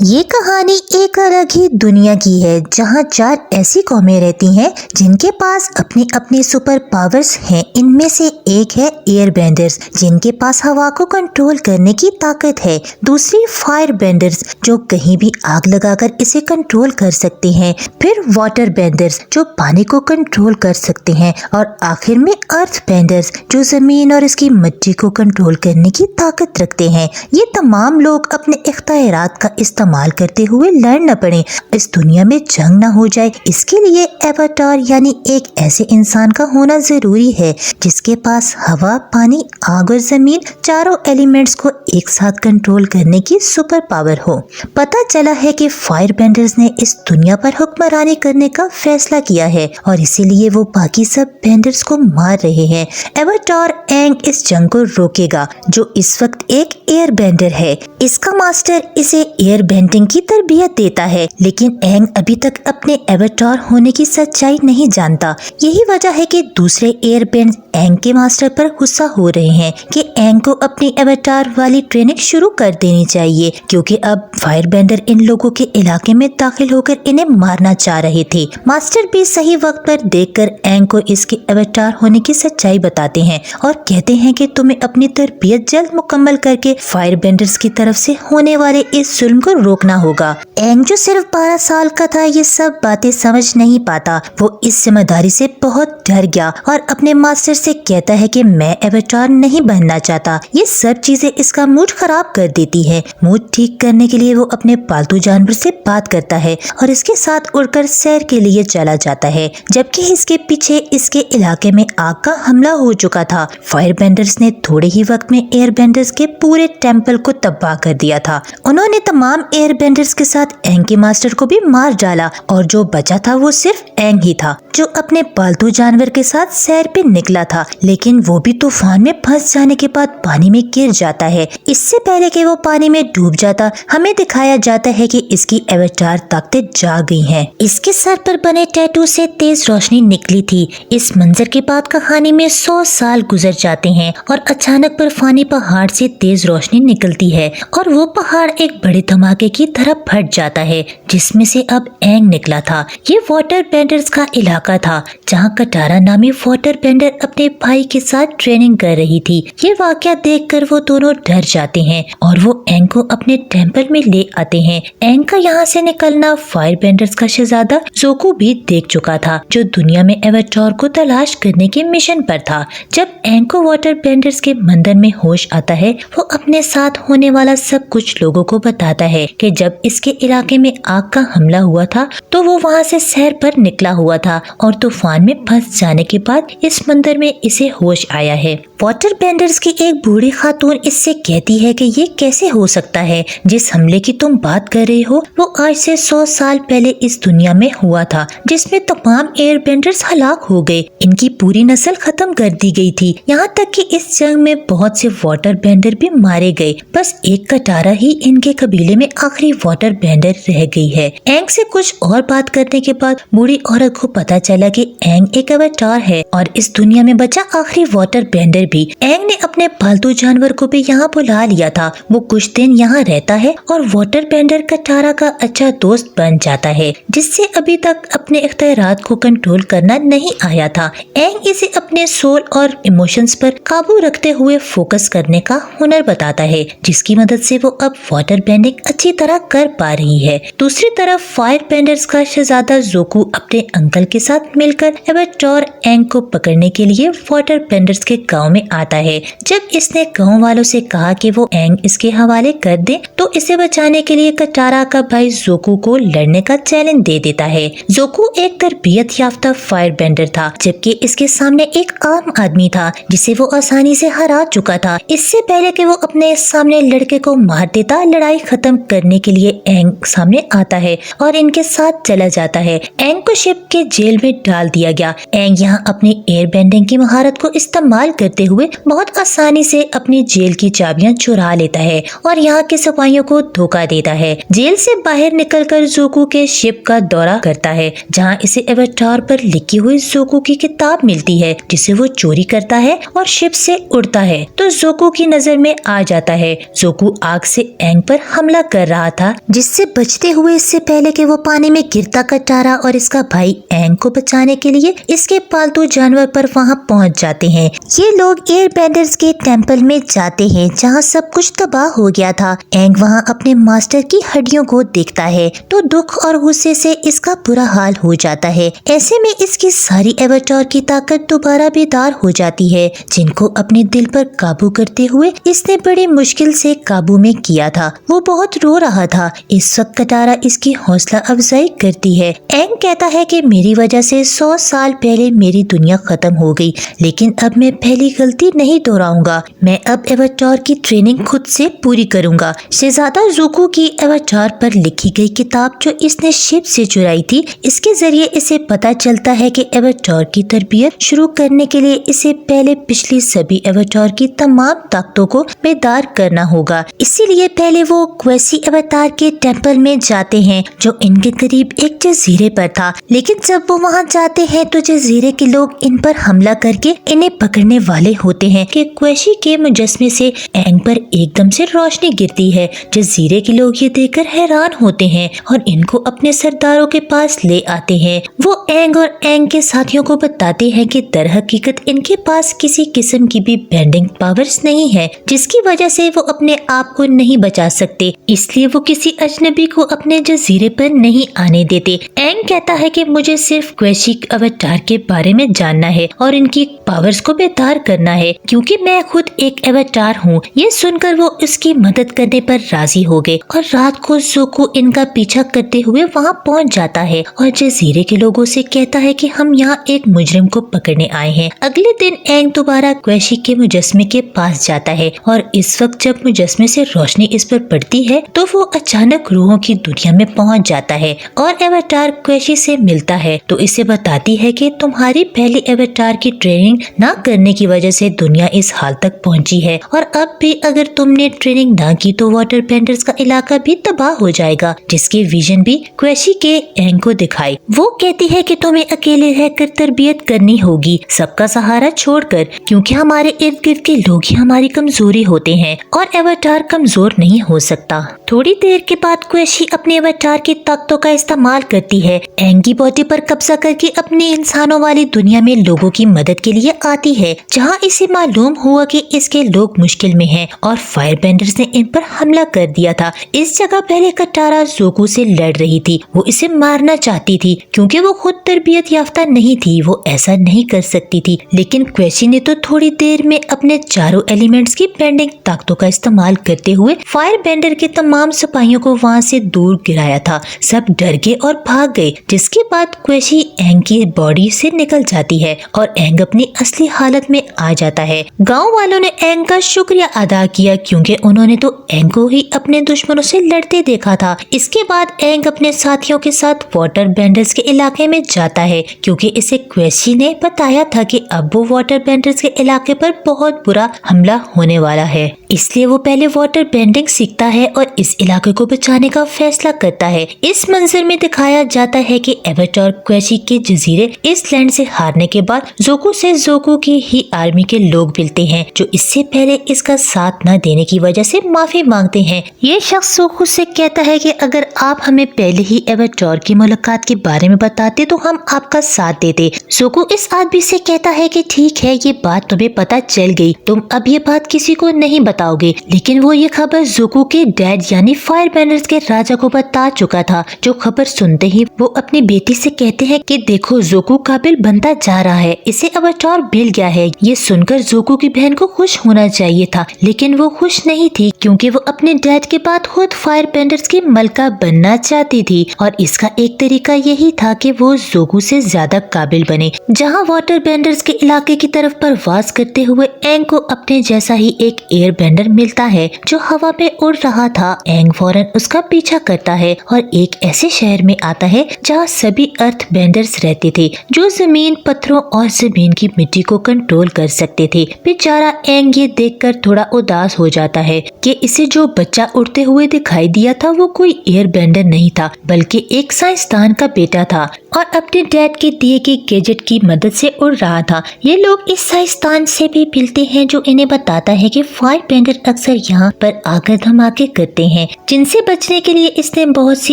یہ کہانی ایک الگ ہی دنیا کی ہے جہاں 4 ایسی قومیں رہتی ہیں جن کے پاس اپنی اپنی سپر پاورز ہیں۔ ان میں سے ایک ہے ایئر بینڈرز جن کے پاس ہوا کو کنٹرول کرنے کی طاقت ہے، دوسری فائر بینڈرز جو کہیں بھی آگ لگا کر اسے کنٹرول کر سکتے ہیں، پھر واٹر بینڈرز جو پانی کو کنٹرول کر سکتے ہیں، اور آخر میں ارتھ بینڈرز جو زمین اور اس کی مٹی کو کنٹرول کرنے کی طاقت رکھتے ہیں۔ یہ تمام لوگ اپنے اختیارات کا استعمال کرتے ہوئے لڑ نہ پڑیں، اس دنیا میں جنگ نہ ہو جائے، اس کے لیے ایواتار یعنی ایک ایسے انسان کا ہونا ضروری ہے جس کے پاس ہوا، پانی، آگ اور زمین چاروں ایلیمنٹس کو ایک ساتھ کنٹرول کرنے کی سپر پاور ہو۔ پتہ چلا ہے کہ فائر بینڈرز نے اس دنیا پر حکمرانی کرنے کا فیصلہ کیا ہے اور اسی لیے وہ باقی سب بینڈرز کو مار رہے ہیں۔ ایواتار اینگ اس جنگ کو روکے گا جو اس وقت ایک ایئر بینڈر ہے۔ اس کا ماسٹر اسے ایئر بینڈنگ کی تربیت دیتا ہے، لیکن اینگ ابھی تک اپنے ایواتار ہونے کی سچائی نہیں جانتا۔ یہی وجہ ہے کہ دوسرے ایئر بینڈ اینگ کے ماسٹر پر غصہ ہو رہے ہیں کہ اینگ کو اپنی ایواتار والی ٹریننگ شروع کر دینی چاہیے، کیونکہ اب فائر بینڈر ان لوگوں کے علاقے میں داخل ہو کر انہیں مارنا چاہ رہے تھے۔ ماسٹر بھی صحیح وقت پر دیکھ کر اینگ کو اس کے ایواتار ہونے کی سچائی بتاتے ہیں اور کہتے ہیں کہ تمہیں اپنی تربیت جلد مکمل کر کے فائر بینڈرز کی طرف سے ہونے والے اس ظلم کو روکنا ہوگا۔ اینگ جو صرف 12 سال کا تھا یہ سب باتیں سمجھ نہیں پاتا، وہ اس ذمہ داری سے بہت ڈر گیا اور اپنے ماسٹر سے کہتا ہے کہ میں ایواتار نہیں بننا چاہتا۔ یہ سب چیزیں اس کا موڈ خراب کر دیتی ہے۔ موڈ ٹھیک کرنے کے لیے وہ اپنے پالتو جانور سے بات کرتا ہے اور اس کے ساتھ اڑ کر سیر کے لیے چلا جاتا ہے، جبکہ اس کے پیچھے اس کے علاقے میں آگ کا حملہ ہو چکا تھا۔ فائر بینڈرز نے تھوڑے ہی وقت میں ایئر بینڈرز کے پورے ٹیمپل کو تباہ کر دیا تھا۔ انہوں نے تمام ایئر بینڈرز کے ساتھ اینگ کے ماسٹر کو بھی مار ڈالا اور جو بچا تھا وہ صرف اینگ ہی تھا جو اپنے پالتو جانور کے ساتھ سیر پہ نکلا تھا، لیکن وہ بھی طوفان میں پھنس جانے کے بعد پانی میں گر جاتا ہے۔ اس سے پہلے کہ وہ پانی میں ڈوب جاتا ہمیں دکھایا جاتا ہے کہ اس کی ایواتار طاقتیں جاگ گئی ہیں۔ اس کے سر پر بنے ٹیٹو سے تیز روشنی نکلی تھی۔ اس منظر کے بعد کہانی میں 100 سال گزر جاتے ہیں اور اچانک برفانی پہاڑ سے تیز روشنی نکلتی ہے اور وہ پہاڑ ایک بڑے دھماکے کی طرح پھٹ جاتا ہے جس میں سے اب اینگ نکلا تھا۔ یہ واٹر بینڈرز کا علاقہ تھا جہاں کٹارا نامی واٹر بینڈر اپنے بھائی کے ساتھ ٹریننگ کر رہی تھی۔ یہ واقعہ دیکھ کر وہ دونوں ڈر جاتے ہیں اور وہ اینگ کو اپنے ٹیمپل میں لے آتے ہیں۔ اینگ کا یہاں سے نکلنا فائر بینڈرز کا شہزادہ زوکو بھی دیکھ چکا تھا جو دنیا میں ایواتار کو تلاش کرنے کے مشن پر تھا۔ جب اینگ کو واٹر بینڈرز کے مندر میں ہوش آتا ہے وہ اپنے ساتھ ہونے والا سب کچھ لوگوں کو بتاتا ہے کہ جب اس کے علاقے میں آگ کا حملہ ہوا تھا تو وہ وہاں سے سیر پر نکلا ہوا تھا اور طوفان میں پھنس جانے کے بعد اس مندر میں اسے ہوش آیا ہے۔ واٹر بینڈرز کی ایک بوڑھی خاتون اس سے کہتی ہے کہ یہ کیسے ہو سکتا ہے، جس حملے کی تم بات کر رہے ہو وہ آج سے 100 سال پہلے اس دنیا میں ہوا تھا جس میں تمام ایئر بینڈرز ہلاک ہو گئے، ان کی پوری نسل ختم کر دی گئی تھی، یہاں تک کہ اس جنگ میں بہت سے واٹر بینڈر بھی مارے گئے، بس ایک کٹارا ہی ان کے قبیلے میں آخری واٹر بینڈر رہ گئی ہے۔ اینگ سے کچھ اور بات کرنے کے بعد بوڑھی عورت کو پتا چلا کہ اینگ ایک ایواتار ہے اور اس دنیا میں بچا آخری واٹر بینڈر بھی۔ اینگ نے اپنے پالتو جانور کو بھی یہاں بلا لیا تھا، وہ کچھ دن یہاں رہتا ہے اور واٹر بینڈر کٹارا کا اچھا دوست بن جاتا ہے جس سے ابھی تک اپنے اختیارات کو کنٹرول کرنا نہیں آیا تھا۔ اینگ اسے اپنے سول اور ایموشنز پر قابو رکھتے ہوئے فوکس کرنے کا ہنر بتاتا ہے جس کی مدد سے وہ اب واٹر بینڈنگ اچھی طرح کر پا رہی ہے۔ دوسری طرف فائر بینڈرز کا شہزادہ زوکو اپنے انکل کے ساتھ مل کر ایواتار اینگ کو پکڑنے کے لیے واٹر بینڈرز کے گاؤں میں آتا ہے۔ جب اس نے گاؤں والوں سے کہا کہ وہ اینگ اس کے حوالے کر دیں تو اسے بچانے کے لیے کٹارا کا بھائی زوکو کو لڑنے کا چیلنج دے دیتا ہے۔ زوکو ایک تربیت یافتہ فائر بینڈر تھا جبکہ اس کے سامنے ایک عام آدمی تھا جسے وہ آسانی سے ہرا چکا تھا۔ اس سے پہلے کہ وہ اپنے سامنے لڑکے کو مار دیتا لڑائی ختم کرنے کے لیے اینگ سامنے آتا आता है और इनके साथ चला जाता है। एंग को शिप के जेल में डाल दिया गया। एंग यहाँ अपनी एयर बेंडिंग की महारत को इस्तेमाल करते हुए बहुत आसानी से अपनी जेल की चाबियां चुरा लेता है और यहाँ के सिपाहियों को धोखा देता है। जेल से बाहर निकलकर जोकू के शिप का दौरा करता है, जहाँ इसे एवाटार पर लिखी हुई जोकू की किताब मिलती है, जिसे वो चोरी करता है और शिप से उड़ता है तो जोकू की नजर में आ जाता है। जोकू आग से एंग पर हमला कर रहा था, जिससे बचते हुए इससे पहले कि वो पानी में गिरता कटारा और इसका भाई एंग को बचाने के लिए इसके पालतू जानवर पर वहाँ पहुँच जाते हैं। ये लोग एयर बेंडर्स के टेम्पल में जाते हैं, जहाँ सब कुछ तबाह हो गया था। एंग वहाँ अपने मास्टर की हड्डियों को देखता है तो दुख और गुस्से से इसका बुरा हाल हो जाता है। ऐसे में इसकी सारी एवाटार की ताकत दोबारा बेदार हो जाती है, जिनको अपने दिल पर काबू करते हुए इसने बड़ी मुश्किल से काबू में किया था। वो बहुत रो रहा था। इस वक्त कटारा इसकी हौसला अफजाई करती है। एंग कहता है कि मेरी वजह से 100 साल पहले मेरी दुनिया खत्म हो गई, लेकिन अब मैं पहली गलती नहीं दोहराऊंगा। मैं अब एवाटार की ट्रेनिंग खुद से पूरी करूंगा। शहजादा जोकू की एवाटार पर लिखी गई किताब जो इसने शिप से चुराई थी, इसके जरिए इसे पता चलता है कि एवाटार की तरबियत शुरू करने के लिए इसे पहले पिछली सभी एवाटार की तमाम ताकतों को बेदार करना होगा। इसीलिए पहले वो क्वेसी एवाटार के टेम्पल में जाते हैं, जो इनके करीब एक जजीरे पर था। लेकिन जब वो वहाँ जाते हैं तो जजीरे के लोग इन पर हमला करके इन्हें पकड़ने वाले होते हैं कि क्वेशी के मुजस्मे से एंग पर एकदम से रोशनी गिरती है। जजीरे के लोग ये देखकर हैरान होते हैं और इनको अपने सरदारों के पास ले आते हैं। वो एंग और एंग के साथियों को बताते हैं कि दरहकीकत इनके पास किसी किस्म की भी बेंडिंग पावर्स नहीं है, जिसकी वजह से वो अपने आप को नहीं बचा सकते। इसलिए वो किसी अजनबी को अपने जजीरे पर नहीं आने देते। एंग कहता है कि मुझे सिर्फ क्वेशी एवाटार के बारे में जानना है और इनकी पावर्स को बेदार करना है, क्योंकि मैं खुद एक एवाटार हूँ। ये सुनकर वो उसकी मदद करने पर राजी हो गए और रात को जोकू इनका पीछा करते हुए वहाँ पहुँच जाता है और जजीरे के लोगों से कहता है कि हम यहाँ एक मुजरिम को पकड़ने आए हैं। अगले दिन एंग दोबारा क्वेशी के मुजस्मे के पास जाता है और इस वक्त जब मुजस्मे से रोशनी इस पर पड़ती है तो वो अचानक रूहों की दुनिया में पहुँच जाता है और एवाटार क्वेशी से मिलता है तो इसे बताती है कि तुम्हारी पहली एवाटार की ट्रेनिंग न करने की वजह से दुनिया इस हाल तक पहुंची है और अब भी अगर तुमने ट्रेनिंग ना की तो वाटर बेंडर्स का इलाका भी तबाह हो जाएगा, जिसके विजन भी क्वेशी के एंग को दिखाई। वो कहती है कि तुम्हें अकेले रहकर तरबियत करनी होगी, सबका सहारा छोड़कर, क्योंकि हमारे इर्द गिर्द के लोग ही हमारी कमजोरी होते हैं और एवाटार कमजोर नहीं हो सकता। थोड़ी देर के बाद क्वेशी अपने एवाटार की ताकतों का इस्तेमाल करती है। एंग की बॉडी पर कब्जा करके अपने इंसानों वाली दुनिया में लोगों की मदद के लिए आती है, जहाँ इसे मालूम हुआ कि इसके लोग मुश्किल में हैं और फायर बेंडर्स ने इन पर हमला कर दिया था। इस जगह पहले कटारा जोकू से लड़ रही थी। वो इसे मारना चाहती थी क्योंकि वो खुद तरबियत याफ्ता नहीं थी, वो ऐसा नहीं कर सकती थी। लेकिन क्वेशी ने तो थोड़ी देर में अपने चारों एलिमेंट्स की बेंडिंग ताकतों का इस्तेमाल करते हुए फायर बेंडर के तमाम सिपाहियों को वहाँ से दूर गिराया था। सब डर गए और भाग गए, जिसके बाद क्वेशी एंग की बॉडी से निकल जाती है और एंग अपनी असली हालत में आ जाता है। गांव वालों ने एंग का शुक्रिया अदा किया क्योंकि उन्होंने तो एंग को ही अपने दुश्मनों से लड़ते देखा था। इसके बाद एंग अपने साथियों के साथ वाटर बेंडर्स के इलाके में जाता है क्योंकि इसे क्वेशी ने बताया था कि अब वो वाटर बेंडर्स के इलाके पर बहुत बुरा हमला होने वाला है। इसलिए वो पहले वाटर बेंडिंग सीखता है और इस इलाके को बचाने का फैसला करता है। इस मंजर में दिखाया जाता है कि एवाटार क्वेशी के जजीरे इस लैंड से हारने के बाद जोकू से जोकू की ही आर्मी के लोग मिलते हैं, जो इससे पहले इसका साथ न देने की वजह से माफी मांगते हैं। ये शख्स जोकू से कहता है कि अगर आप हमें पहले ही एवाटार की मुलाकात के बारे में बताते तो हम आपका साथ देते। जोकू इस आदमी से कहता है कि ठीक है, ये बात तुम्हें पता चल गई, तुम अब ये बात किसी को नहीं बताओगे। लेकिन वो ये खबर जोकू के डैड यानी फायर बेंडर्स के राजा को बता चुका था, जो खबर सुनते ही वो अपनी बेटी से कहते हैं कि देखो जोकू काबिल बनता जा रहा है, इसे एवाटार मिल गया है। ये सुनकर जोकू की बहन को खुश होना चाहिए था, लेकिन वो खुश नहीं थी क्योंकि वो अपने डैड के बाद खुद फायर बेंडर्स की मलका बनना चाहती थी और इसका एक तरीका यही था कि वो जोकू से ज्यादा काबिल बने। जहाँ वाटर बेंडर्स के इलाके की तरफ परवाज करते हुए एंग को अपने जैसा ही एक एयर बेंडर मिलता है जो हवा में उड़ रहा था। एंग फौरन उसका पीछा करता है और एक ऐसे शहर में आता है जहाँ सभी अर्थ बेंडर्स रहते थे जो जमीन, पत्थरों और जमीन की मिट्टी को कंट्रोल कर सकते थे। बेचारा एंग ये देखकर थोड़ा उदास हो जाता है कि इसे जो बच्चा उड़ते हुए दिखाई दिया था वो कोई एयर बेंडर नहीं था बल्कि एक साइंसदान का बेटा था और अपने डैड के दिए गए गैजेट की मदद से उड़ रहा था। ये लोग इस साइंसदान से भी मिलते हैं जो इन्हें बताता है कि फायर बेंडर अक्सर यहाँ पर आकर धमाके करते हैं जिनसे बचने के लिए इसने बहुत सी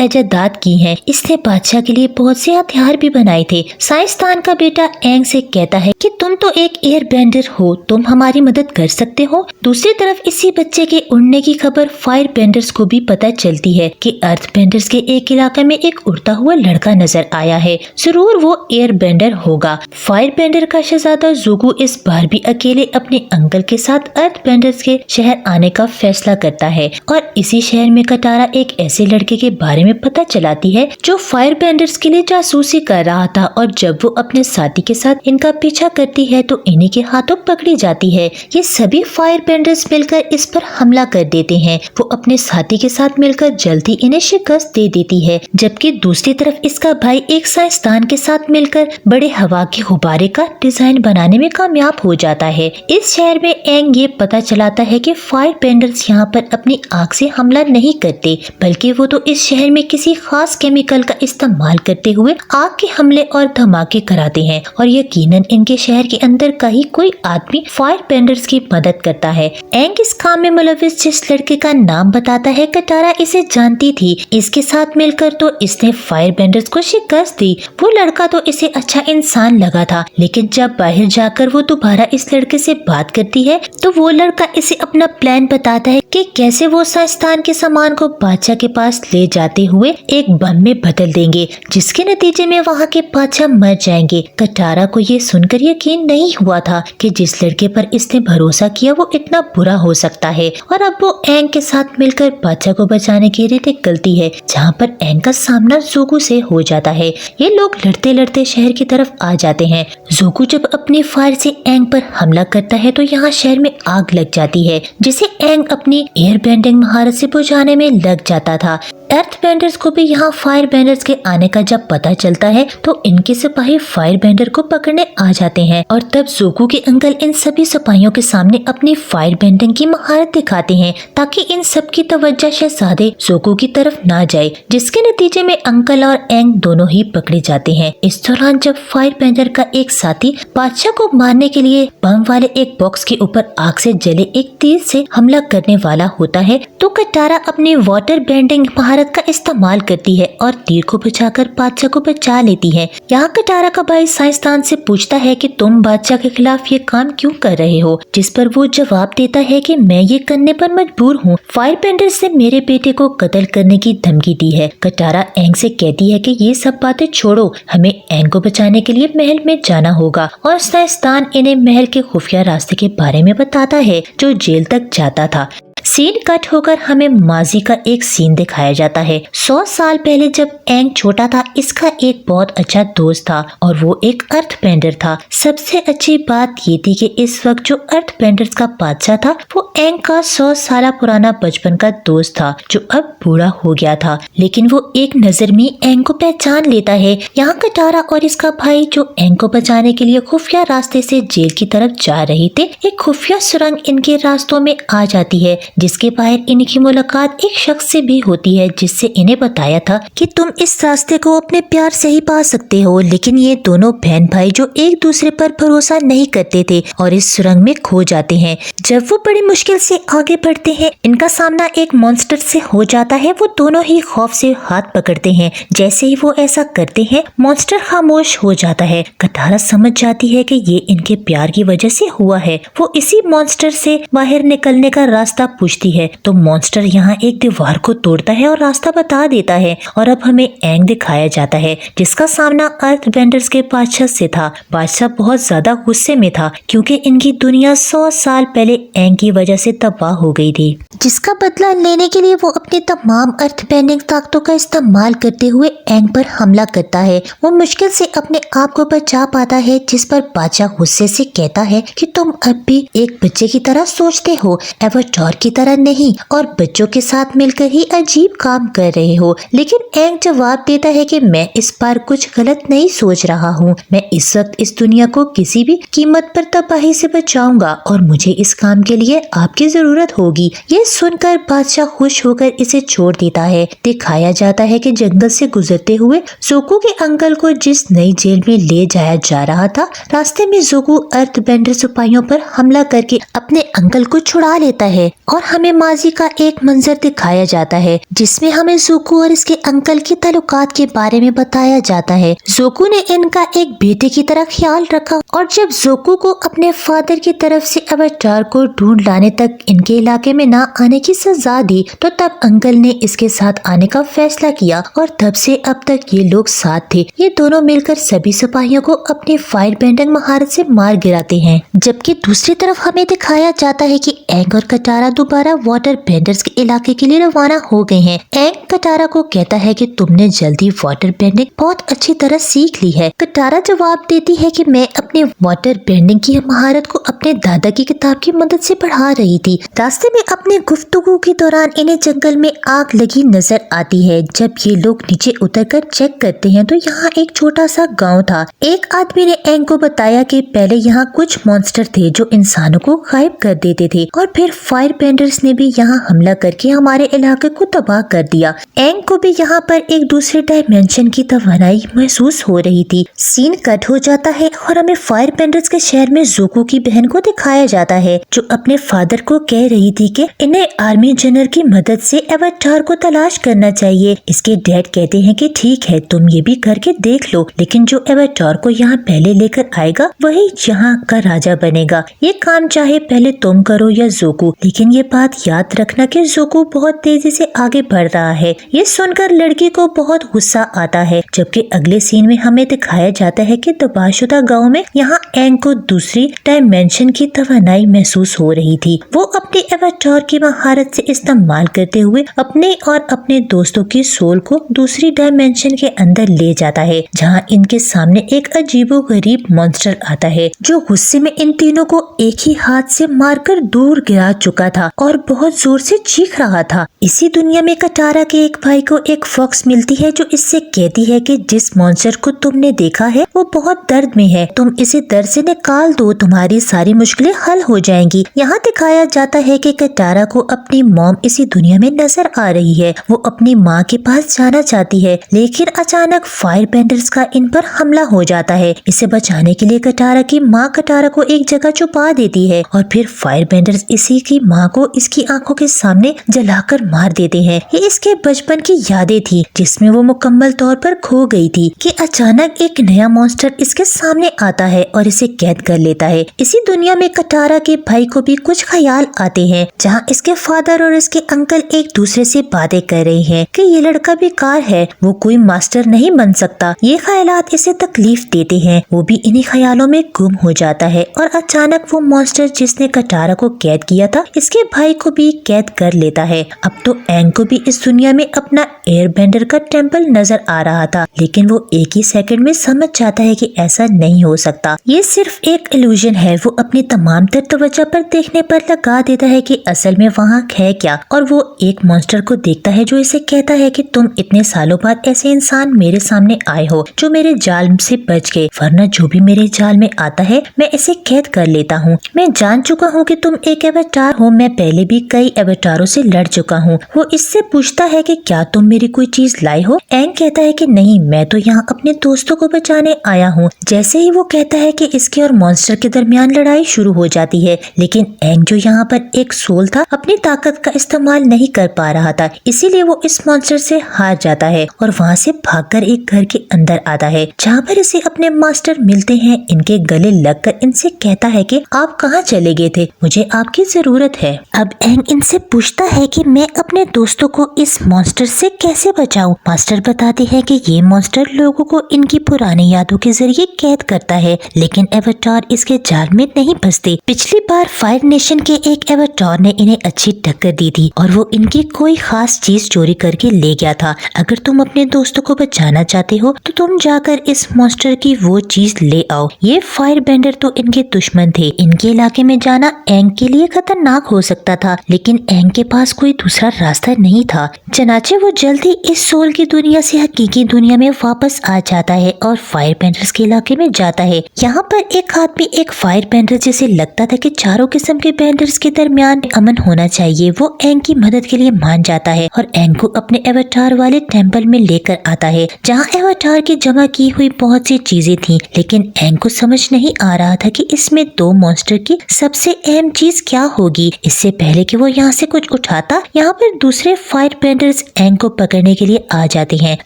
इजादात की हैं। इसने बादशाह के लिए बहुत से हथियार भी बनाए थे। साइंसदान का बेटा एंग से कहता है कि तुम तो एक एयर बेंडर हो, तुम हमारी मदद कर सकते हो। दूसरी तरफ इसी बच्चे के उड़ने की खबर फायर बेंडर्स को भी पता चलती है कि अर्थ बेंडर्स के एक इलाके में एक उड़ता हुआ लड़का नजर आया है, जरूर वो एयर बेंडर होगा। फायर बेंडर का शहजादा ज़ूगू इस बार भी अकेले अपने अंकल के साथ अर्थ बेंडर्स के शहर आने का फैसला करता है और इसी शहर में कटारा एक ऐसे लड़के के बारे में पता चलाती है जो फायर बेंडर्स के लिए जासूसी कर रहा था और जब वो अपने साथी के साथ इनका पीछा करती है तो इन्हीं के हाथों पकड़ी जाती है। ये सभी फायर बेंडर्स मिलकर इस पर हमला कर देते हैं। वो अपने साथी के साथ मिलकर जल्दी इन्हें शिकस्त दे देती है, जबकि दूसरी तरफ इसका भाई एक साइंसदान के साथ मिलकर बड़े हवा के गुब्बारे का डिजाइन बनाने में कामयाब हो जाता है। इस शहर में एंग ये पता चलाता है कि फायर बेंडर्स यहाँ पर अपनी आग से हमला नहीं करते बल्कि वो तो इस शहर में किसी खास केमिकल का इस्तेमाल करते हुए आग के हमले और धमाके कराते हैं और यकीनन इनके शहर के अंदर का ही कोई आदमी फायर बेंडर्स की मदद करता है। एंग इस काम में मुलविस जिस लड़के का नाम बताता है कटारा इसे जानती थी। इसके साथ मिलकर तो इसने फायर बेंडर्स को शिकस्त दी। वो लड़का तो इसे अच्छा इंसान लगा था, लेकिन जब बाहर जाकर वो दोबारा इस लड़के से बात करती है तो वो लड़का इसे अपना प्लान बताता है कि कैसे वो साइंसदान के सामान को बादशाह के पास ले जाते हुए एक बम में बदल देंगे जिसके नतीजे में वहाँ के बादशाह मर जाएंगे। कटारा को ये सुनकर यकीन नहीं हुआ था कि जिस लड़के पर इसने भरोसा किया वो इतना बुरा हो सकता है और अब वो एंग के साथ मिलकर बादशाह को बचाने के लिए निकलती है, जहाँ पर एंग का सामना ज़ूगू से हो जाता है। ये लोग लड़ते लड़ते शहर की तरफ आ जाते हैं। ज़ूगू जब अपनी फायर से एंग पर हमला करता है तो यहाँ शहर में आग लग जाती है जिसे एंग अपनी एयर बेंडिंग महारत से बुझाने में लग जाता था। अर्थ बेंडर्स को भी यहाँ फायर बेंडर्स के आने का जब पता चलता है तो इनके सिपाही फायर बेंडर को पकड़ने आ जाते हैं और तब ज़ूगू के अंकल इन सभी सिपाहियों के सामने अपनी फायर बेंडिंग की महारत दिखाते हैं ताकि इन सब की तवज्जो शहजादे ज़ूगू की तरफ ना जाए, जिसके नतीजे में अंकल और एंग दोनों ही पकड़े जाते हैं। इस दौरान जब फायर बेंडर का एक साथी बादशाह को मारने के लिए बम वाले एक बॉक्स के ऊपर आग से जले एक तीर से हमला करने वाला होता है तो कटारा अपनी वाटर बेंडिंग महारत का इस्तेमाल करती है और तीर को बचाकर बादशाह को बचा लेती है। यहाँ कटारा का भाई साइंसदान से पूछता है कि तुम बादशाह के खिलाफ ये काम क्यों कर रहे हो, जिस पर वो जवाब देता है कि मैं ये करने पर मजबूर हूँ। फायर बेंडर्स ने मेरे बेटे को कत्ल करने की धमकी दी है। कटारा एंग से कहती है कि ये सब बातें छोड़ो, हमें एंग को बचाने के लिए महल में जाना होगा और साइंसदान इन्हें महल के खुफिया रास्ते के बारे में बताता है जो जेल तक जाता था। सीन कट होकर हमें माजी का एक सीन दिखाया जाता है। 100 साल पहले जब एंग छोटा था इसका एक बहुत अच्छा दोस्त था और वो एक अर्थ बेंडर था। सबसे अच्छी बात ये थी कि इस वक्त जो अर्थ बेंडर्स का बादशाह था वो एंग का 100 साल पुराना बचपन का दोस्त था जो अब बूढ़ा हो गया था, लेकिन वो एक नजर में एंग को पहचान लेता है। यहाँ कटारा और इसका भाई जो एंग को बचाने के लिए खुफिया रास्ते से जेल की तरफ जा रहे थे, एक खुफिया सुरंग इनके रास्तों में आ जाती है जिसके बाहर इनकी मुलाकात एक शख्स से भी होती है जिससे इन्हें बताया था कि तुम इस रास्ते को अपने प्यार से ही पा सकते हो। लेकिन ये दोनों बहन भाई जो एक दूसरे पर भरोसा नहीं करते थे और इस सुरंग में खो जाते हैं। जब वो बड़ी मुश्किल से आगे बढ़ते हैं इनका सामना एक मॉन्स्टर से हो जाता है। वो दोनों ही खौफ से हाथ पकड़ते हैं। जैसे ही वो ऐसा करते हैं मॉन्स्टर खामोश हो जाता है। कटारा समझ जाती है कि ये इनके प्यार की वजह से हुआ है। वो इसी मॉन्स्टर से बाहर निकलने का रास्ता पूछती है तो मॉन्स्टर यहाँ एक दीवार को तोड़ता है और रास्ता बता देता है और अब हमें एंग दिखाया जाता है जिसका सामना अर्थ बेंडर्स के बादशाह से था। बादशाह बहुत ज्यादा गुस्से में था क्योंकि इनकी दुनिया 100 साल पहले पहले एंग की वजह से तबाह हो गई थी, जिसका बदला लेने के लिए वो अपनी तमाम अर्थ बेंडिंग ताकतों का इस्तेमाल करते हुए एंग पर हमला करता है। वो मुश्किल से अपने आप को बचा पाता है, जिस पर बादशाह गुस्से से कहता है कि तुम अब भी एक बच्चे की तरह सोचते हो, एवाटार की तरह नहीं, और बच्चों के साथ मिलकर ही अजीब काम कर रहे हो। लेकिन एंग जवाब देता है कि मैं इस बार कुछ गलत नहीं सोच रहा हूँ। मैं इस वक्त इस दुनिया को किसी भी कीमत पर तबाही से बचाऊंगा और मुझे इस काम के लिए आपकी जरूरत होगी। ये सुनकर बादशाह खुश होकर इसे छोड़ देता है। दिखाया जाता है कि जंगल से गुजरते हुए जोकू के अंकल को जिस नई जेल में ले जाया जा रहा था, रास्ते में जोकू अर्थ बेंडर सिपाहियों पर हमला करके अपने अंकल को छुड़ा लेता है और हमें माजी का एक मंजर दिखाया जाता है, जिसमें हमें जोकू और इसके अंकल की ताल्लुकात के बारे में बताया जाता है। जोकू ने इनका एक बेटे की तरह ख्याल रखा और जब जोकू को अपने फादर की तरफ से अवतार को ढूंढ लाने तक इनके इलाके में ना आने की सजा दी, तो तब अंकल ने इसके साथ आने का फैसला किया और तब से अब तक ये लोग साथ थे। ये दोनों मिलकर सभी सिपाहियों को अपनी फायर बेंडिंग महारत से मार गिराते हैं। जबकि दूसरी तरफ हमें दिखाया जाता है कि एंग और कटारा दोबारा वाटर बेंडर्स के इलाके के लिए रवाना हो गए हैं। एंग कटारा को कहता है कि तुमने जल्दी वाटर बेंडिंग बहुत अच्छी तरह सीख ली है। कटारा जवाब देती है कि मैं अपने वाटर बेंडिंग की महारत को अपने दादा की किताब की मदद से बढ़ा रही थी। रास्ते में अपने गुफ्तगू के दौरान इन्हें जंगल में आग लगी नजर आती है। जब ये लोग नीचे उतरकर चेक करते हैं तो यहाँ एक छोटा सा गांव था। एक आदमी ने एंग को बताया कि पहले यहाँ कुछ मॉन्स्टर थे जो इंसानों को गायब कर देते थे और फिर फायर बेंडर्स ने भी यहाँ हमला करके हमारे इलाके को तबाह कर दिया। एंग को भी यहाँ पर एक दूसरे डायमेंशन की तवानाई महसूस हो रही थी। सीन कट हो जाता है और हमें फायर बेंडर्स के शहर में जोकू की बहन को दिखाया जाता है, जो अपने फादर को कह रही थी कि इन्हें आर्मी जनरल की मदद से एवाटार को तलाश करना चाहिए। इसके डैड कहते हैं कि ठीक है, तुम ये भी करके देख लो, लेकिन जो एवाटार को यहाँ पहले लेकर आएगा वही यहाँ का राजा बनेगा। ये काम चाहे पहले तुम करो या जोकू, लेकिन ये बात याद रखना कि जोकू बहुत तेजी से आगे बढ़ रहा है। ये सुनकर लड़की को बहुत गुस्सा आता है। जबकि अगले सीन में हमें दिखाया जाता है कि तबाहशुदा गांव में यहाँ एंग को दूसरी डायमेंशन की तवानाई महसूस हो रही थी। वो अपनी एवाटार की महारत से इस्तेमाल करते हुए अपने और अपने दोस्तों की सोल को दूसरी डायमेंशन के अंदर ले जाता है, जहाँ इनके सामने एक अजीबोगरीब मॉन्स्टर आता है, जो गुस्से में इन तीनों को एक ही हाथ से मारकर दूर गिरा चुका था और बहुत जोर से चीख रहा था। इसी दुनिया में कटारा के एक भाई को एक फॉक्स मिलती है जो इससे कहती है कि जिस मॉन्स्टर को तुमने देखा है वो बहुत दर्द में है, तुम इसे दर्द से निकाल दो, तुम्हारी सारी मुश्किलें हल हो जाएंगी। यहाँ दिखाया जाता है कि कटारा को अपनी मॉम इसी दुनिया में नजर आ रही है। वो अपनी माँ के पास जाना चाहती है, लेकिन अचानक फायर बेंडर्स का इन पर हमला हो जाता है। इसे बचाने के लिए कटारा की माँ कटारा को एक जगह छुपा देती है और फिर फायर बेंडर्स इसी की माँ को इसकी आंखों के सामने जलाकर मार देते हैं। ये इसके बचपन की यादें थी जिसमें वो मुकम्मल तौर पर खो गई थी कि अचानक एक नया मॉन्स्टर इसके सामने आता है और इसे कैद कर लेता है। इसी दुनिया में कटारा के भाई को भी कुछ ख्याल आते हैं, जहाँ इसके फादर और इसके अंकल एक दूसरे से बातें कर रहे हैं कि ये लड़का बेकार है, वो कोई मास्टर नहीं बन सकता। ये ख्यालात इसे तकलीफ देते हैं। वो भी इन्हीं ख्यालों में गुम हो जाता है और अचानक वो मॉन्स्टर जिसने कटारा को कैद किया था इसके भाई को भी कैद कर लेता है। अब तो एंग को भी इस दुनिया में अपना एयर बेंडर का टेम्पल नजर आ रहा था, लेकिन वो एक ही सेकंड में समझ जाता है कि ऐसा नहीं हो सकता, ये सिर्फ एक इल्यूजन है। वो अपनी तमाम तर तवज्जो पर देखने पर लगा देता है कि असल में वहाँ है क्या, और वो एक मॉन्स्टर को देखता है जो इसे कहता है कि तुम इतने सालों बाद ऐसे इंसान मेरे सामने आए हो जो मेरे जाल से बच गए, वरना जो भी मेरे जाल में आता है मैं इसे कैद कर लेता हूँ। मैं जान चुका हूँ कि तुम एक एवाटार हो, मैं पहले भी कई एवाटारों से लड़ चुका हूँ। वो इससे पूछता है कि क्या तुम मेरी कोई चीज लाई हो। एंग कहता है कि नहीं, मैं तो यहाँ अपने दोस्तों को बचाने आया हूँ। जैसे ही वो कहता है कि इसके और मॉन्स्टर के दरमियान लड़ाई शुरू हो जाती है, लेकिन एंग जो यहाँ पर एक सोल था अपनी ताकत का इस्तेमाल नहीं कर पा रहा था, इसीलिए वो इस मॉन्स्टर से हार जाता है और वहाँ से भागकर एक घर के अंदर आता है, जहाँ पर इसे अपने मास्टर मिलते हैं। इनके गले लगकर इनसे कहता है कि आप कहाँ चले गए थे, मुझे आपकी जरूरत है। अब एंग इनसे पूछता है कि मैं अपने दोस्तों को इस मॉन्स्टर से कैसे बचाऊं। मास्टर बताते हैं कि ये मॉन्स्टर लोगों को इनकी पुरानी यादों के जरिए कैद करता है, लेकिन एवाटार इसके जाल में नहीं फंसते। पिछली बार बार फायर नेशन के एक एवाटार ने इन्हें अच्छी टक्कर दी थी और वो इनकी कोई खास चीज चोरी करके ले गया था। अगर तुम अपने दोस्तों को बचाना चाहते हो तो तुम जाकर इस मॉन्स्टर की वो चीज ले आओ। ये फायर बेंडर तो इनके दुश्मन थे। इनके इलाके में जाना एंग के लिए खतरनाक हो सकता था, लेकिन एंग के पास कोई दूसरा रास्ता नहीं था। चनाचे वो जल्दी इस सोल की दुनिया से हकीकी दुनिया में वापस आ जाता है और फायर बेंडर्स के इलाके में जाता है। यहाँ पर एक आदमी एक फायर बेंडर जैसे लगता था कि चारों किस्म के बेंडर्स के दरमियान अमन होना चाहिए, वो एंग की मदद के लिए मान जाता है और एंग को अपने एवाटार वाले टेम्पल में लेकर आता है, जहाँ एवाटार की जमा की हुई बहुत सी चीजें थी। लेकिन एंग को समझ नहीं आ रहा था कि इसमें दो मॉन्स्टर की सबसे अहम चीज क्या होगी। इससे पहले कि वो यहाँ से कुछ उठाता, यहाँ पर दूसरे फायर बेंडर्स एंग को पकड़ने के लिए आ जाते हैं।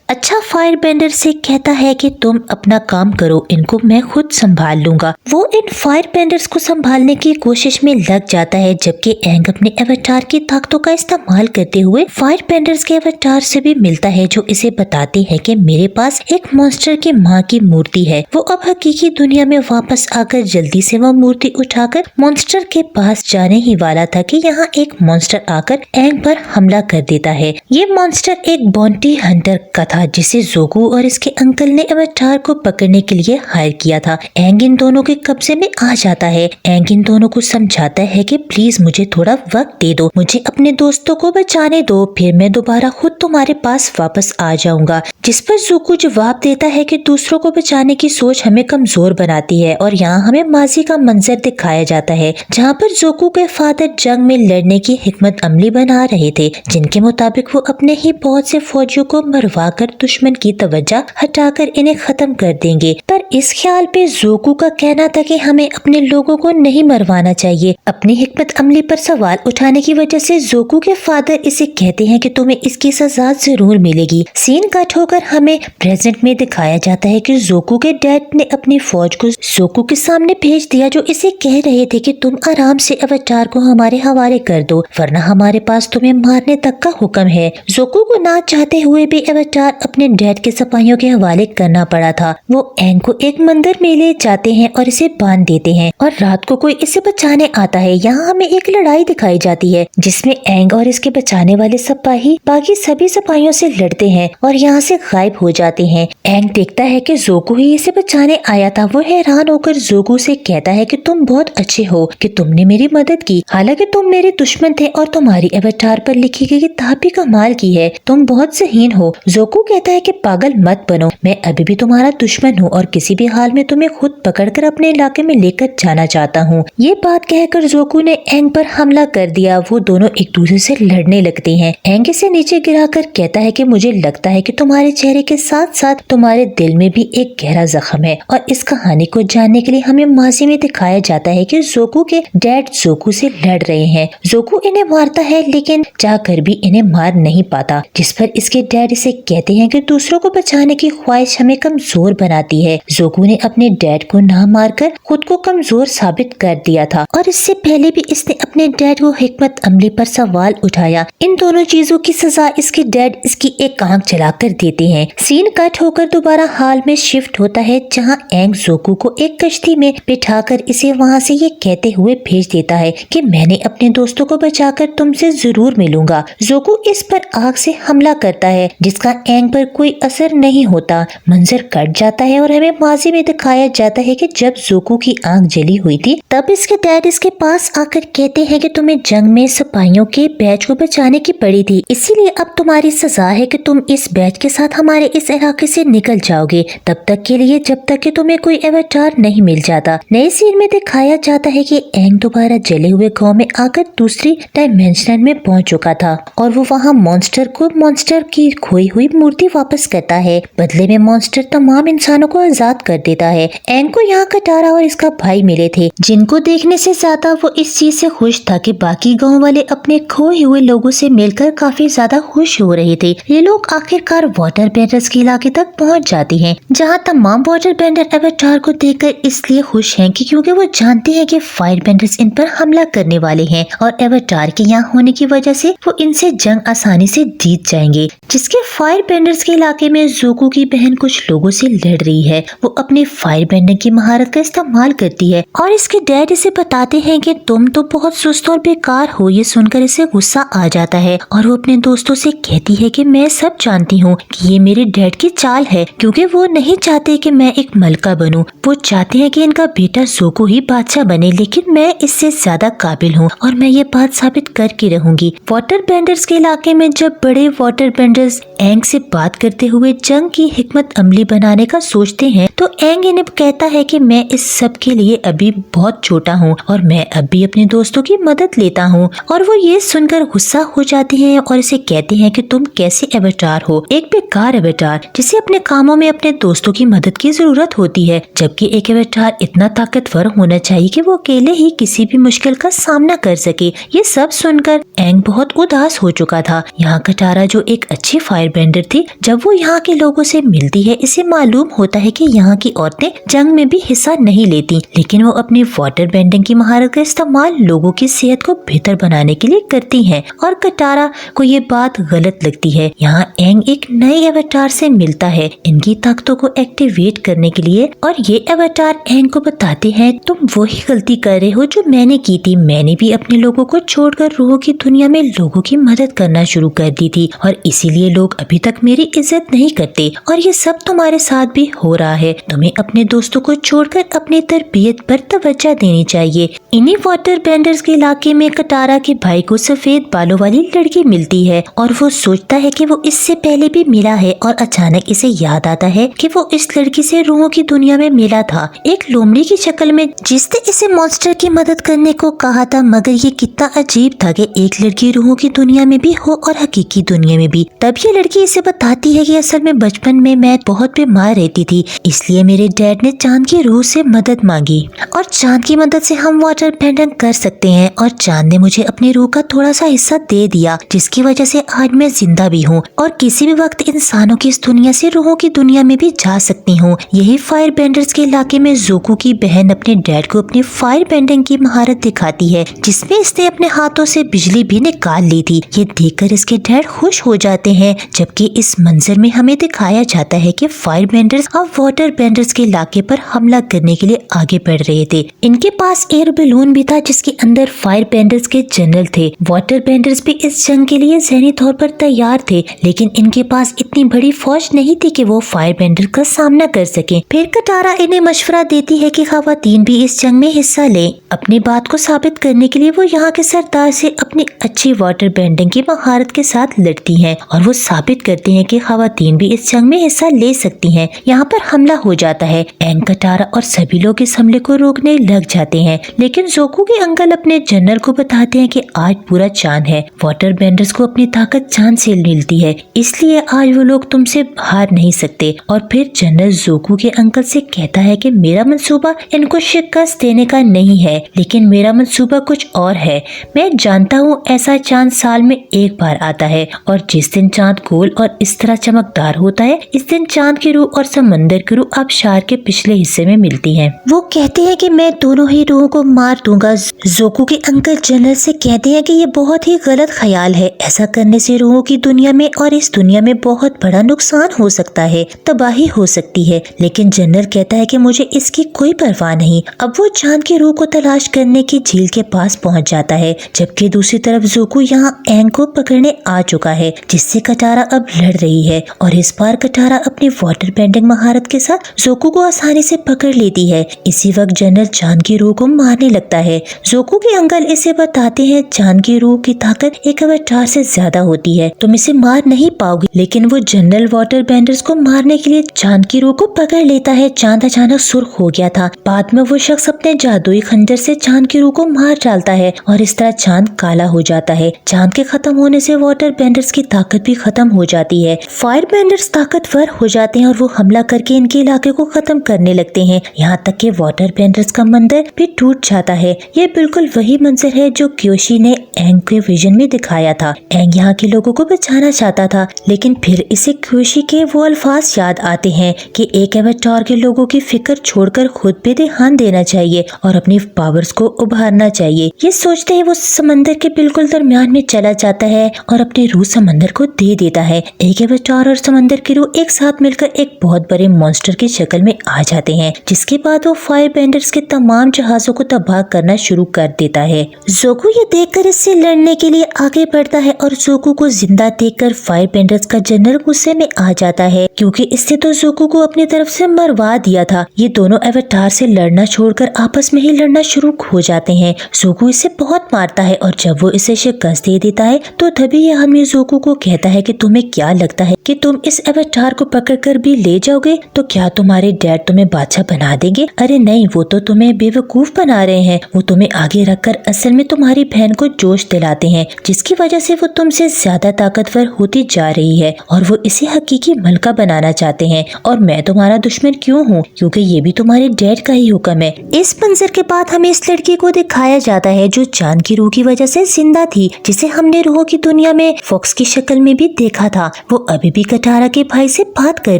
अच्छा फायर बेंडर से कहता है कि तुम अपना काम करो, इनको मैं खुद संभाल लूंगा। वो इन फायर बेंडर्स को संभालने की कोशिश में लग जाता है, जबकि एंग अपने एवाटार की ताकतों का इस्तेमाल करते हुए फायर बेंडर्स के एवाटार से भी मिलता है, जो इसे बताते हैं कि मेरे पास एक मॉन्स्टर की माँ की मूर्ति है। वो अब हकीकी दुनिया में वापस आकर जल्दी से वो मूर्ति उठाकर मॉन्स्टर के पास जाने ही वाला था कि यहाँ एक मॉन्स्टर आकर एंग पर हमला कर देता है। ये मॉन्स्टर एक बाउंटी हंटर का था, जिसे जोगू और इसके अंकल ने एवाटार को पकड़ने के लिए हायर किया था। एंग इन दोनों के कब्जे में आ जाता है। एंग इन दोनों को समझाता है कि प्लीज मुझे थोड़ा वक्त दे दो, मुझे अपने दोस्तों को बचाने दो, फिर मैं दोबारा खुद तुम्हारे पास वापस आ जाऊंगा। जिस पर जोगू जवाब देता है कि दूसरों को बचाने की सोच हमें कमजोर बनाती है। और यहाँ हमें माजी का मंजर दिखाया जाता है, जहाँ पर जोगू के फादर जंग में लड़ने की हिकमत अमली बना रहे थे, जिनके मुताबिक वो अपने ही बहुत से फौजियों को मरवा कर दुश्मन की तवज्जो हटाकर इन्हें खत्म कर देंगे। पर इस ख्याल पे जोगू का कहना था कि हमें अपने लोगों को नहीं मरवाना चाहिए। अपनी हिकमत अमली पर सवाल उठाने की वजह से जोगू के फादर इसे कहते हैं कि तुम्हें इसकी सजा जरूर मिलेगी। सीन कट होकर हमें प्रेजेंट में दिखाया जाता है कि जोगू के डैड ने अपनी फौज को जोगू के सामने भेज दिया, जो इसे कह रहे थे कि तुम आराम से एवाटार को हमारे हवाले कर दो, वरना हमारे पास तुम्हें मारने तक का हुक्म है। जोगू को ना चाहते हुए भी एवाटार अपने डैड के सिपाहियों के हवाले करना पड़ा था। वो एंग को एक मंदिर में ले जाते हैं और इसे बांध देते हैं और रात को कोई इसे बचाने आता है। यहाँ हमें एक लड़ाई दिखाई जाती है, जिसमें एंग और इसके बचाने वाले सिपाही बाकी सभी सिपाहियों से लड़ते हैं और यहाँ से गायब हो जाते हैं। एंग देखता है कि जोगू ही इसे बचाने आया था। वो हैरान होकर जोगू से कहता है कि तुम बहुत अच्छे हो कि तुमने मेरी मदद की, हालांकि तुम मेरे दुश्मन थे और तुम्हारी एवाटार पर लिखी गई किताब भी कमाल की है, तुम बहुत ज़हीन हो। जोगू कहता है कि पागल मत बनो, मैं अभी भी तुम्हारा दुश्मन हूँ और किसी भी हाल में तुम्हें खुद पकड़कर अपने इलाके में लेकर जाना चाहता हूँ। ये बात कहकर जोगू ने एंग पर हमला कर दिया। वो दोनों एक दूसरे से लड़ने लगते हैं। एंग इसे नीचे गिराकर कहता है कि मुझे लगता है कि तुम्हारे चेहरे के साथ साथ तुम्हारे दिल में भी एक गहरा जख्म है। और इस कहानी को जानने के लिए हमें माजी में दिखाया जाता है कि जोगू के डैड जोगू से लड़ रहे हैं। जोगू इन्हें मारता है, लेकिन चाहकर भी इन्हें मार नहीं पाता, जिस पर इसके डैड इसे कहते हैं कि दूसरों को बचाने की ख्वाहिश हमें कमजोर बनाती है। जोगू ने अपने डैड को ना मारकर खुद को कमजोर साबित कर दिया था और इससे पहले भी इसने अपने डैड को हिकमत अमली पर सवाल उठाया। इन दोनों चीजों की सजा इसके डैड इसकी एक आंख जलाकर देते हैं। सीन कट होकर दोबारा हाल में शिफ्ट होता है, जहां एंग जोगू को एक कश्ती में बिठाकर इसे वहां से ये कहते हुए भेज देता है कि मैंने अपने दोस्तों को बचाकर तुमसे जरूर मिलूंगा। जोगू इस पर आग से हमला करता है, जिसका एंग पर कोई असर नहीं होता। मंजर कट जाता है और हमें माजी में दिखाया जाता है कि जब जोगू की आंख जली हुई थी, तब इसके डैड इसके पास आकर कहते हैं कि तुम्हें जंग में सिपाहियों के बैच को बचाने की पड़ी थी, इसीलिए अब तुम्हारी सजा है कि तुम इस बैच के साथ हमारे इस इलाके से निकल जाओगे, तब तक के लिए जब तक कि तुम्हें कोई एवाटार नहीं मिल जाता। नए सीन में दिखाया जाता है कि एंग दोबारा जले हुए गांव में आकर दूसरी डायमेंशन में पहुंच चुका था और वो वहां मॉन्स्टर की खोई हुई मूर्ति वापस करता है। बदले में मॉन्स्टर तमाम इंसानों को आजाद कर देता है। एंग को यहाँ कटारा और इसका भाई मिले थे, जिनको देखने से ज्यादा वो इस चीज से खुश था कि बाकी गांव वाले अपने खोए हुए लोगों से मिलकर काफी ज्यादा खुश हो रहे थे। ये लोग आखिरकार वाटर बेंडर्स के इलाके तक पहुंच जाते हैं, जहां तमाम वाटर बेंडर एवाटार को देखकर इसलिए खुश हैं कि क्योंकि वो जानते हैं कि फायर बेंडर्स इन पर हमला करने वाले हैं और एवाटार के यहाँ होने की वजह से वो इनसे जंग आसानी से जीत जाएंगे। जिसके फायर बेंडर्स के इलाके में जोगू की बहन कुछ लोगों से लड़ रही है। वो अपने फायर बेंडर की महारत का इस्तेमाल करती है और इसके डैड इसे बताते हैं कि तुम तो बहुत सुस्त और बेकार हो। ये सुनकर इसे गुस्सा आ जाता है और वो अपने दोस्तों से कहती है कि मैं सब जानती हूँ कि ये मेरे डैड की चाल है, क्योंकि वो नहीं चाहते कि मैं एक मलका बनूं। वो चाहते हैं कि इनका बेटा ज़ोको ही बादशाह बने, लेकिन मैं इससे ज्यादा काबिल हूँ और मैं ये बात साबित करके रहूंगी। वाटर बेंडर्स के इलाके में जब बड़े वाटर बेंडर्स एंग से बात करते हुए जंग की हिकमत अमली बनाने का सोचते हैं तो एंग इन्हें कहता है कि मैं इस सब के लिए अभी बहुत छोटा हूँ और मैं अब भी अपने दोस्तों की मदद लेता हूँ। और वो ये सुनकर गुस्सा हो जाते हैं और इसे कहते हैं कि तुम कैसे एवेटार हो, एक बेकार एवेटार जिसे अपने कामों में अपने दोस्तों की मदद की जरूरत होती है, जबकि एक एवेटार इतना ताकतवर होना चाहिए कि वो अकेले ही किसी भी मुश्किल का सामना कर सके। ये सब सुनकर एंग बहुत उदास हो चुका था। यहाँ कटारा जो एक अच्छी फायर बेंडर थी, जब वो यहाँ के लोगों से मिलती है इसे मालूम होता है कि यहाँ की औरतें जंग में भी हिस्सा नहीं लेती, लेकिन वो अपनी वाटर बेंडिंग की महारत का इस्तेमाल लोगों की सेहत को बेहतर बनाने के लिए करती हैं और कटारा को ये बात गलत लगती है। यहाँ एंग एक नए एवेटार से मिलता है इनकी ताकतों को एक्टिवेट करने के लिए और ये एवेटार एंग को बताते हैं तुम वही गलती कर रहे हो जो मैंने की थी। मैंने भी अपने लोगों को छोड़कर रूहों की दुनिया में लोगों की मदद करना शुरू कर दी थी और इसीलिए लोग अभी तक मेरी इज्जत नहीं करते और ये सब तुम्हारे साथ भी हो रहा है। तुम्हें अपने दोस्तों को छोड़कर अपनी तरबियत पर तवज्जो देनी चाहिए। इन्हीं वाटर बेंडर्स के इलाके में कटारा के भाई को सफेद बालों वाली लड़की मिलती है और वो सोचता है कि वो इससे पहले भी मिला है और अचानक इसे याद आता है कि वो इस लड़की से रूहों की दुनिया में मिला था, एक लोमड़ी की शक्ल में, जिसने इसे मॉन्स्टर की मदद करने को कहा था। मगर ये कितना अजीब था कि एक लड़की रूहों की दुनिया में भी हो और हकीकी दुनिया में भी। तब ये लड़की इसे बताती है कि असल में बचपन में मैं बहुत बीमार रहती थी, इसलिए मेरे डैड ने चांद की रूह से मदद मांगी और चांद की मदद से हम वाटर बेंडिंग कर सकते हैं और चांद ने मुझे अपनी रूह का थोड़ा सा हिस्सा दे दिया, जिसकी वजह से आज मैं जिंदा भी हूँ और किसी भी वक्त इंसानों की इस दुनिया से रूहों की दुनिया में भी जा सकती हूँ। यही फायर बेंडर्स के इलाके में ज़ोको की बहन अपने डैड को अपनी फायर बेंडिंग की महारत दिखाती है, जिसमें इसने अपने हाथों से बिजली भी निकाल ली थी। ये देखकर इसके डैड खुश हो जाते हैं, जबकि इस मंजर में हमें दिखाया जाता है कि फायर बेंडर्स अब वाटर बेंडर्स के इलाके पर हमला करने के लिए आगे बढ़ रहे थे। इनके पास एयर बैलून भी था जिसके अंदर फायर बेंडर्स के जनरल थे। वाटर बेंडर्स भी इस जंग के लिए ज़हनी तौर पर तैयार थे, लेकिन इनके पास इतनी बड़ी फौज नहीं थी कि वो फायर बेंडर का सामना कर सके। फिर कटारा इन्हें मशवरा देती है कि खवातीन भी इस जंग में हिस्सा लें। अपनी बात को साबित करने के लिए वो यहाँ के सरदार से अपनी अच्छी वाटर बेंडिंग की महारत के साथ लड़ती हैं और वो साबित करती हैं कि खवातीन भी इस जंग में हिस्सा ले सकती हैं। यहाँ पर हमला हो जाता है। एंग, कटारा और सभी लोग इस हमले को रोकने लग जाते हैं, लेकिन ज़ोको के अंकल अपने जनरल को बताते हैं कि आज पूरा चांद है। वाटर बेंडर्स को अपनी ताकत चांद से मिलती है, इसलिए आज वो लोग तुमसे हार नहीं सकते। और फिर जनरल ज़ोको के अंकल से कहता है कि मेरा मंसूबा इनको शिकस्त देने का नहीं है, लेकिन मेरा मंसूबा कुछ और है। मैं जानता हूँ ऐसा चांद साल में एक बार आता है और जिस दिन चांद गोल और इस तरह चमकदार होता है, इस दिन चांद की रूह और समंदर की रूह आबशार के पिछले हिस्से में मिलती हैं। वो कहते हैं कि मैं दोनों ही रूहों को मार दूंगा। ज़ोको के अंकल जनरल से कहते हैं कि ये बहुत ही गलत ख्याल है, ऐसा करने से रूहों की दुनिया में और इस दुनिया में बहुत बड़ा नुकसान हो सकता है, तबाही हो सकती है। लेकिन जनरल कहता है कि मुझे इसकी कोई परवाह नहीं। अब वो चांद की रूह को तलाश करने की झील के पास पहुंच जाता है, जबकि दूसरी तरफ ज़ोको यहाँ एंग को पकड़ने आ चुका है, जिससे कटारा अब लड़ रही है। और इस बार कटारा अपनी वाटर बेंडिंग महारत के साथ ज़ोको को आसानी से पकड़ लेती है। इसी वक्त जनरल चांद की रूह को मारने लगता है। ज़ोको के अंकल इसे बताते हैं चांद की रूह की ताकत एक अवतार से ज्यादा होती है, तुम इसे मार नहीं पाओगे। लेकिन वो जनरल वाटर बेंडर्स को मारने के लिए चांद की रूह को पकड़ लेता है। चांद अचानक सुर्ख हो गया था। बाद में वो शख्स अपने जादुई खंजर से चांद की रूह को मार डालता है और इस तरह चांद काला हो जाता है। चांद के खत्म होने से वाटर बेंडर्स की ताकत भी खत्म हो जाती है। फायर बेंडर्स ताकतवर हो जाते हैं और वो हमला करके इनके इलाके को खत्म करने लगते हैं, यहाँ तक कि वाटर बेंडर्स का मंदिर भी टूट जाता है। ये बिल्कुल वही मंजर है जो क्योशी ने एंग के विजन में दिखाया था। एंग यहाँ के लोगों को बचाना चाहता था, लेकिन फिर इसे क्योशी के वो अल्फाज याद आते हैं कि एक एवेटार के लोगों की फिक्र छोड़कर खुद पे ध्यान देना चाहिए और अपनी पावर्स को उभारना चाहिए। ये सोचते ही वो समंदर के बिल्कुल दरमियान में चला जाता है और अपनी रूह समंदर को दे देता है। एक एवेटार और समंदर की रूह एक साथ मिलकर एक बहुत बड़े मॉन्स्टर की शक्ल में आ जाते हैं, जिसके बाद वो फायर बेंडर्स के तमाम जहाजों जहाजों को तबाह करना शुरू कर देता है। जोकू ये देखकर इससे लड़ने के लिए आगे बढ़ता है और जोकू को जिंदा देखकर फायर बेंडर्स का जनरल गुस्से में आ जाता है, क्योंकि इसने तो जोकू को अपनी तरफ से मरवा दिया था। ये दोनों अवतार से लड़ना छोड़कर आपस में ही लड़ना शुरू हो जाते हैं। जोकू इसे बहुत मारता है और जब वो इसे शिकस्त दे देता है तो तभी ये आदमी जोकू को कहता है कि तुम्हें क्या लगता है कि तुम इस अवतार को पकड़कर भी ले जाओगे तो क्या तुम्हारे डैड तुम्हें बादशाह बना देंगे? अरे नहीं, वो तो तुम्हें बेवकूफ बना रहे हैं। वो तुम्हें आगे रखकर असल में तुम्हारी बहन को जोश दिलाते हैं, जिसकी वजह से वो तुमसे ज्यादा ताकतवर होती जा रही है और वो इसे हकीकी मलका बनाना चाहते हैं। और मैं तुम्हारा दुश्मन क्यों हूँ? क्योंकि ये भी तुम्हारे डैड का ही हुक्म है। इस मंजर के बाद हमें इस लड़की को दिखाया जाता है जो चांद की रूह की वजह से जिंदा थी, जिसे हमने रूह की दुनिया में फॉक्स की शक्ल में भी देखा था। वो अभी भी कटारा के भाई से बात कर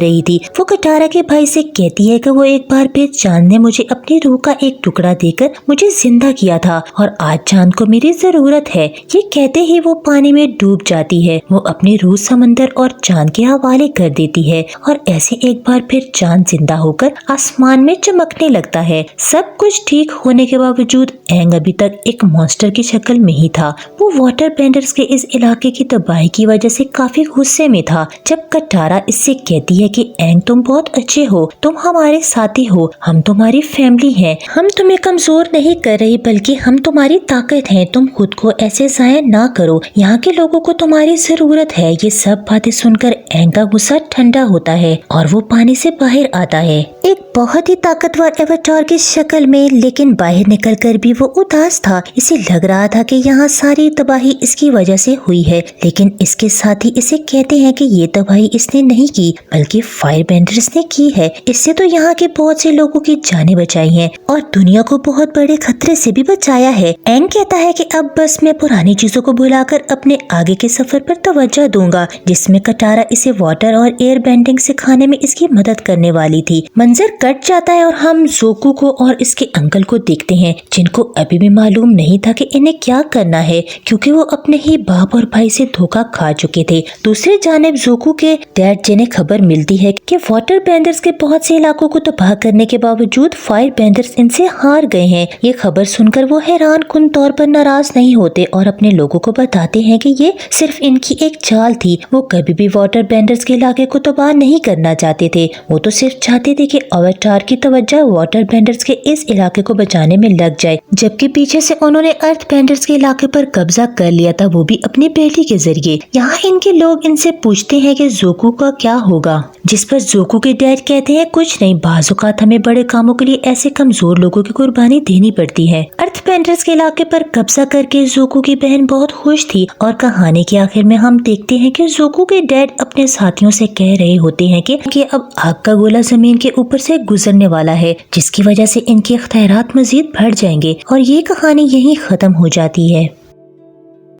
रही थी। वो कटारा के भाई से कहती है कि वो एक बार फिर चांद ने मुझे अपनी रूह का एक टुकड़ा देकर मुझे जिंदा किया था और आज चांद को मेरी जरूरत है। ये कहते ही वो पानी में डूब जाती है। वो अपनी रूह समंदर और चांद के हवाले कर देती है और ऐसे एक बार फिर चांद जिंदा होकर आसमान में चमकने लगता है। सब कुछ ठीक होने के बावजूद एंग अभी तक एक मॉन्स्टर की शक्ल में ही था। वो वाटर बेंडर्स के इस इलाके की तबाही की वजह से काफी गुस्से में था। जब कटारा इससे कहती है कि एंग तुम बहुत अच्छे हो, तुम हमारे साथी हो, हम तुम्हारी फैमिली हैं, हम तुम्हें कमजोर नहीं कर रही बल्कि हम तुम्हारी ताकत हैं, तुम खुद को ऐसे जाया ना करो, यहाँ के लोगों को तुम्हारी जरूरत है। ये सब बातें सुनकर एंग का गुस्सा ठंडा होता है और वो पानी से बाहर आता है एक बहुत ही ताकतवर एवतार की शक्ल में, लेकिन बाहर निकलकर भी वो उदास था। इसे लग रहा था कि यहाँ सारी तबाही इसकी वजह से हुई है, लेकिन इसके साथ ही इसे कहते हैं कि ये तबाही इसने नहीं की बल्कि फायर बेंडर्स ने की है। इससे तो यहाँ के बहुत से लोगों की जानें बचाई हैं और दुनिया को बहुत बड़े खतरे से भी बचाया है। एंग कहता है कि अब बस मैं पुरानी चीजों को भुलाकर अपने आगे के सफर पर तवज्जो दूंगा, जिसमें कटारा इसे वाटर और एयर बेंडिंग सिखाने में इसकी मदद करने वाली थी। मंजर कट जाता है और हम जोकू को और इसके अंकल को देखते हैं, जिनको अभी भी मालूम नहीं था कि इन्हें क्या करना है, क्योंकि वो अपने ही बाप और भाई से धोखा खा चुके थे। दूसरी जानिब जोकू के डैड जिन्हें खबर मिलती है कि वाटर बेंडर्स के बहुत से इलाकों को तबाह करने के बावजूद फायर बेंडर्स इनसे हार गए हैं। ये खबर सुनकर वो हैरान कुन तौर पर नाराज नहीं होते और अपने लोगों को बताते हैं कि ये सिर्फ इनकी एक चाल थी। वो कभी भी वाटर बेंडर्स के इलाके को तबाह नहीं करना चाहते थे। वो तो सिर्फ चाहते थे कि अवतार की तवज्जो वाटर बेंडर्स के इस इलाके को बचाने में लग जाए, जबकि पीछे से उन्होंने अर्थ बेंडर्स के इलाके पर कब्जा कर लिया था, वो भी अपनी बेटी के जरिए। यहाँ इनके लोग इनसे पूछते हैं कि जोकू का क्या होगा, जिस पर जोकू के डैड कहते हैं कुछ नहीं, बाज़ औक़ात हमें बड़े कामों के लिए ऐसे कमजोर लोगों की कुर्बानी देनी पड़ती है। अर्थ बेंडर्स के इलाके पर कब्जा करके जोकू की बहन बहुत खुश थी और कहानी के आखिर में हम देखते हैं कि जोकू के डैड अपने साथियों से कह रहे होते हैं कि अब आग का गोला जमीन के ऊपर से गुजरने वाला है, जिसकी वजह से इनके इख्तियारात मजीद बढ़ जाएंगे और ये कहानी यहीं खत्म हो जाती है।